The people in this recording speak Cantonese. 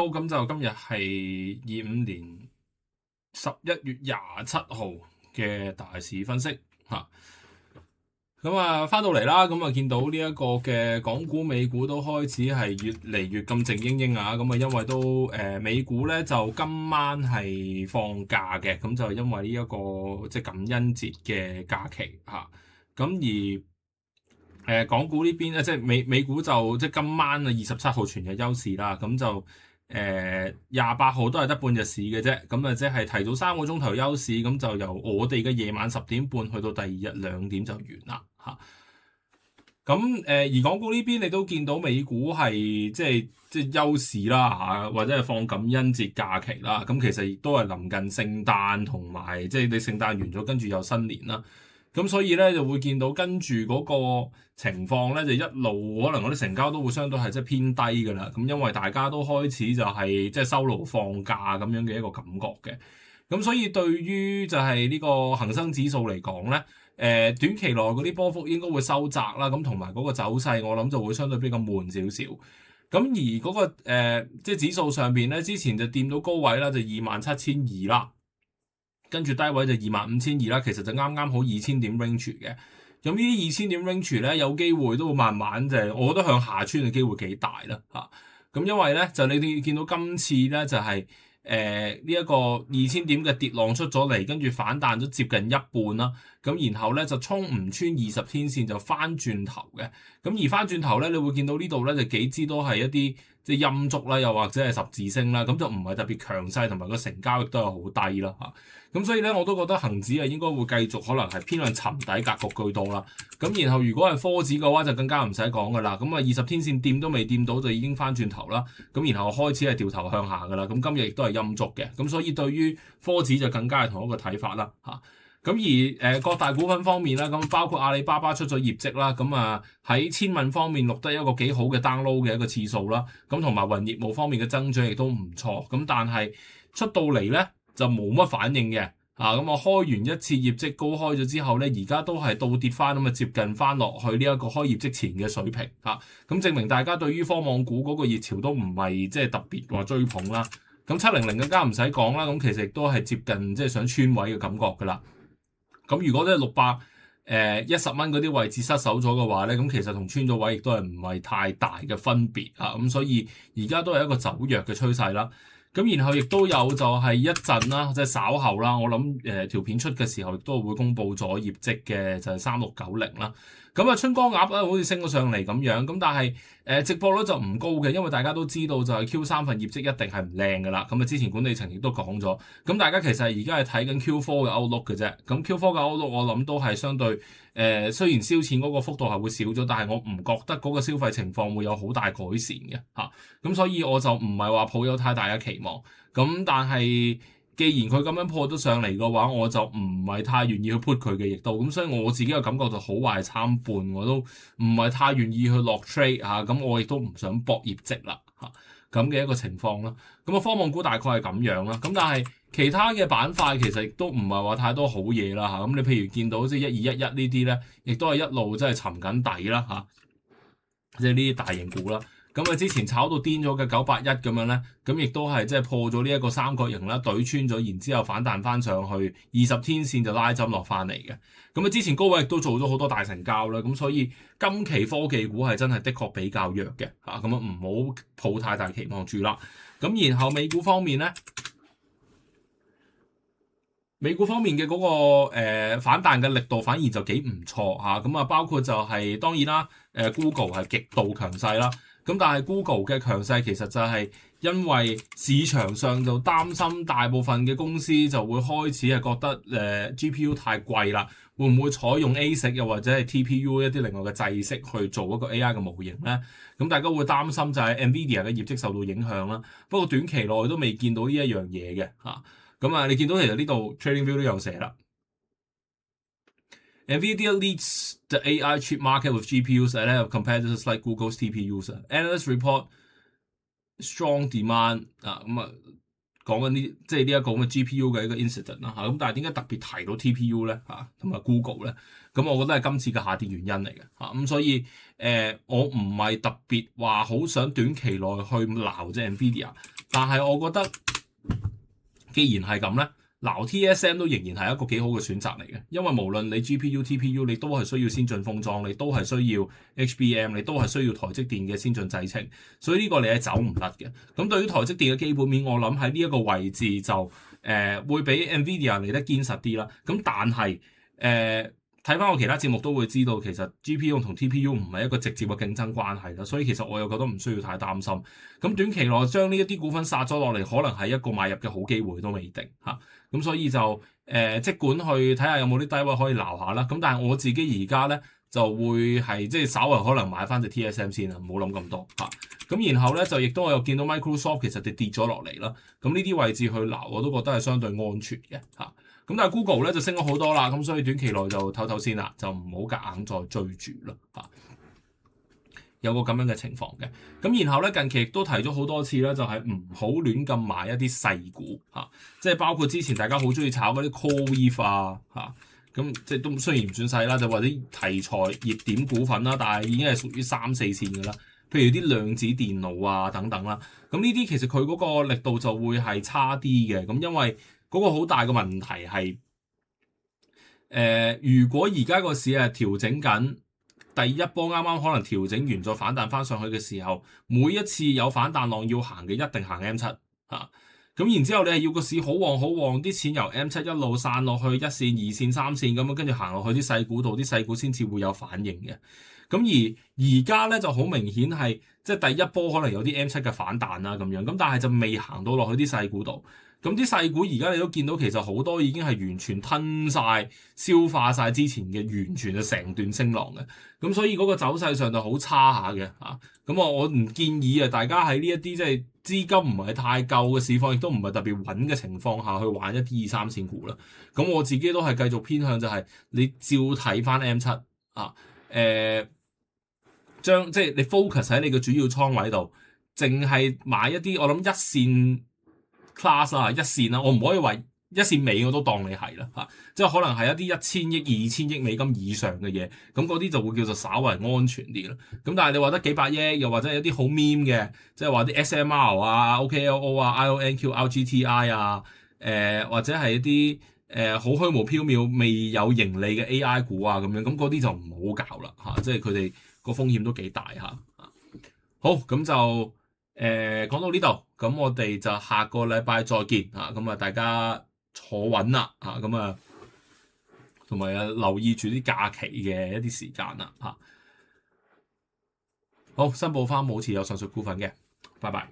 好，咁就今日係25年11月27號嘅大市分析嚇。咁翻到嚟啦，咁見到呢一個嘅港股、美股都開始係越嚟越咁靜英英啊。咁因為都美股咧就今晚係放假嘅，咁就因為呢一個即係感恩節嘅假期嚇。咁而港股呢邊咧，即係美股就即係今晚27號全日休市啦，咁就28號都係得半日市嘅啫，咁即係提早3個鐘頭休市，咁就由我哋嘅夜晚10點半去到第二日2點就完啦嚇。咁而港股呢邊你都見到美股係即係休市啦嚇，或者係放感恩節假期啦，咁其實亦都係臨近聖誕同埋即係你聖誕完咗，跟住又新年啦。咁所以咧就會見到跟住嗰個情況咧，就一路可能嗰啲成交都會相對係即係偏低㗎啦。咁因為大家都開始就係即係收爐放假咁樣嘅一個感覺嘅。咁所以對於就係呢個恒生指數嚟講咧，短期內嗰啲波幅應該會收窄啦。咁同埋嗰個走勢我諗就會相對比較悶少少。咁而嗰個即係指數上邊咧，之前就掂到高位啦，就27,200啦。跟住低位就25,200啦，其實就啱啱好2000點 range 嘅。咁呢啲2000點 range 咧，有機會都會慢慢我覺得向下穿嘅機會幾大啦嚇。咁因為咧就你哋見到今次咧就係呢一個2000點嘅跌浪出咗嚟，跟住反彈咗接近一半啦。咁然後咧就衝唔穿20天線就翻轉頭嘅。咁而翻轉頭咧，你會見到呢度咧就幾支都係一啲即係陰燭啦，又或者係十字星啦，咁就唔係特別強勢，同埋個成交亦都係好低啦嚇。咁所以咧，我都覺得恒指應該會繼續可能係偏向沉底格局居多啦。咁然後如果係科指嘅話，就更加唔使講噶啦。咁20天線掂都未掂到，就已經翻轉頭啦。咁然後開始係掉頭向下噶啦。咁今日亦都係陰燭嘅。咁所以對於科指就更加係同一個睇法啦嚇。咁而各大股份方面啦，咁包括阿里巴巴出咗業績啦，咁喺千問方面錄得一個幾好嘅 download 嘅一個次數啦。咁同埋雲業務方面嘅增長亦都唔錯。咁但係出到嚟咧，就冇乜反應嘅咁我開完一次業績高開咗之後咧，而家都係倒跌翻咁接近翻落去呢一個開業績前嘅水平咁證明大家對於科網股嗰個熱潮都唔係即係特別話追捧啦。咁700更加唔使講啦，咁其實亦都係接近即係想穿位嘅感覺噶啦。咁如果咧610蚊嗰啲位置失守咗嘅話咧，咁其實同穿咗位亦都係唔係太大嘅分別咁所以而家都係一個走弱嘅趨勢啦。咁然後亦都有就係一陣啦，即係稍後啦，我諗條片出嘅時候亦都會公布咗業績嘅，就係3690啦。咁春江鴨好似升咗上嚟咁樣，咁但係直播率就唔高嘅，因為大家都知道就係 Q3 份業績一定係唔靚噶啦。咁之前管理層亦都講咗，咁大家其實而家係睇緊 Q4 嘅 outlook 嘅啫。咁 Q4 嘅 outlook 我諗都係相對雖然燒錢嗰個幅度係會少咗，但係我唔覺得嗰個消費情況會有好大改善嘅咁所以我就唔係話抱有太大嘅期望。咁但係既然佢咁樣破咗上嚟嘅話，我就唔係太願意去 put 佢嘅亦都，咁所以我自己嘅感覺就好壞參半，我都唔係太願意去落 trade 咁我亦都唔想搏業績啦咁嘅一個情況啦。咁科網股大概係咁樣啦。咁但係其他嘅板塊其實亦都唔係話太多好嘢啦咁你譬如見到即係1211呢啲咧，亦都係一路即係沉緊底啦即係呢啲大型股啦。咁之前炒到癲咗嘅981咁樣咧，咁亦都係即係破咗呢一個三角形啦，懟穿咗，然之後反彈翻上去20天線就拉針落翻嚟嘅。咁之前高位亦都做咗好多大成交啦，咁所以今期科技股係真係的確比較弱嘅咁唔好抱太大期望住啦。咁然後美股方面咧，美股方面嘅嗰個反彈嘅力度反而就幾唔錯咁包括就係當然啦，Google 係極度強勢啦。咁但係 Google 嘅強勢其實就係因為市場上就擔心大部分嘅公司就會開始係覺得GPU 太貴啦，會唔會採用 ASIC 又或者係 TPU 一啲另外嘅制式去做一個 AI 嘅模型咧？咁大家會擔心就係 NVIDIA 嘅業績受到影響啦。不過短期內都未見到呢一樣嘢嘅咁你見到其實呢度 TradingView 都有寫啦。NVIDIA leads the AI chip market with GPUs ahead of competitors like Google's TPUs. Analysts report strong demand 講緊呢即係呢一個咁嘅 GPU 嘅一個 incident 啦咁但係點解特別提到 TPU 咧同埋 Google 咧？咁我覺得係今次嘅下跌原因嚟嘅咁所以我唔係特別話好想短期內去鬧即係 NVIDIA，但係我覺得既然係咁咧，撈 TSM 都仍然係一個幾好嘅選擇嚟嘅，因為無論你 GPU、TPU 你都係需要先進封裝，你都係需要 HBM， 你都係需要台積電嘅先進製程，所以呢個你係走唔甩嘅。咁對於台積電嘅基本面，我諗喺呢一個位置就會比 NVIDIA 嚟得堅實啲啦。咁但係睇翻我其他節目都會知道，其實 GPU 同 TPU 唔係一個直接嘅競爭關係啦，所以其實我又覺得唔需要太擔心。咁短期內將呢一啲股份殺咗落嚟，可能係一個買入嘅好機會都未定嚇。咁所以就即管去睇下有冇啲低位可以撈下啦。咁但係我自己而家咧就會係即係稍為可能買翻隻 TSM 先啦，唔好諗咁多嚇。咁然後咧就亦都我又見到 Microsoft 其實就跌咗落嚟啦。咁呢啲位置去撈我都覺得係相對安全嘅嚇。咁但係 Google 咧就升咗好多啦，咁所以短期內就唞唞先啦，就唔好夾硬再追住啦嚇。有個咁樣嘅情況嘅，咁然後咧近期亦都提咗好多次咧，就係唔好亂咁買一啲細股嚇，即係包括之前大家好中意炒嗰啲 CoreWeave 啊嚇，咁即係都雖然唔算細啦，就或者題材熱點股份啦，但係已經係屬於3、4線嘅啦，譬如啲量子電腦啊等等啦，咁呢啲其實佢嗰個力度就會係差啲嘅，咁因為嗰個好大嘅問題係如果而家個市係調整緊。第一波啱啱可能調整完再反彈翻上去嘅時候，每一次有反彈浪要行嘅一定行 M7 嚇，咁然之後你係要個市好旺好旺，啲錢由 M7 一路散落去1線、2線、3線咁樣，跟住行落去啲細股度，啲細股先至會有反應嘅。咁而家咧就好明顯係即係第一波可能有啲 M7 嘅反彈啦咁樣，咁但係就未行到落去啲細股度。咁啲細股而家你都見到，其實好多已經係完全吞晒、消化晒之前嘅完全嘅成段升浪嘅。咁所以嗰個走勢上就好差下嘅嚇。咁我唔建議啊，大家喺呢一啲即係資金唔係太夠嘅市況，亦都唔係特別穩嘅情況下去玩一啲2、3線股啦。咁我自己都係繼續偏向就係你照睇翻 M7 啊，將即係你 focus 喺你嘅主要倉位度，淨係買一啲我諗1線 class 啦，1線啦，我唔可以話1線尾我都當你係啦嚇，即係可能係一啲1000億、2000億美金以上嘅嘢，咁嗰啲就會叫做稍為安全啲啦。咁但係你話得幾百億，又或者有啲好 meme 嘅，即係話啲 SMR 啊、OKLO 啊、IONQ、RGTI 啊，或者係一啲好虛無縹緲、未有盈利嘅 AI 股啊咁樣，咁嗰啲就唔好搞啦嚇，即係佢哋個風險都幾大嚇。好，咁就講到呢度，咁我哋就下個禮拜再見嚇，咁啊大家坐穩啦嚇，咁啊同埋留意住啲假期嘅一啲時間啦嚇。好，申報翻冇持有上述股份嘅，拜拜。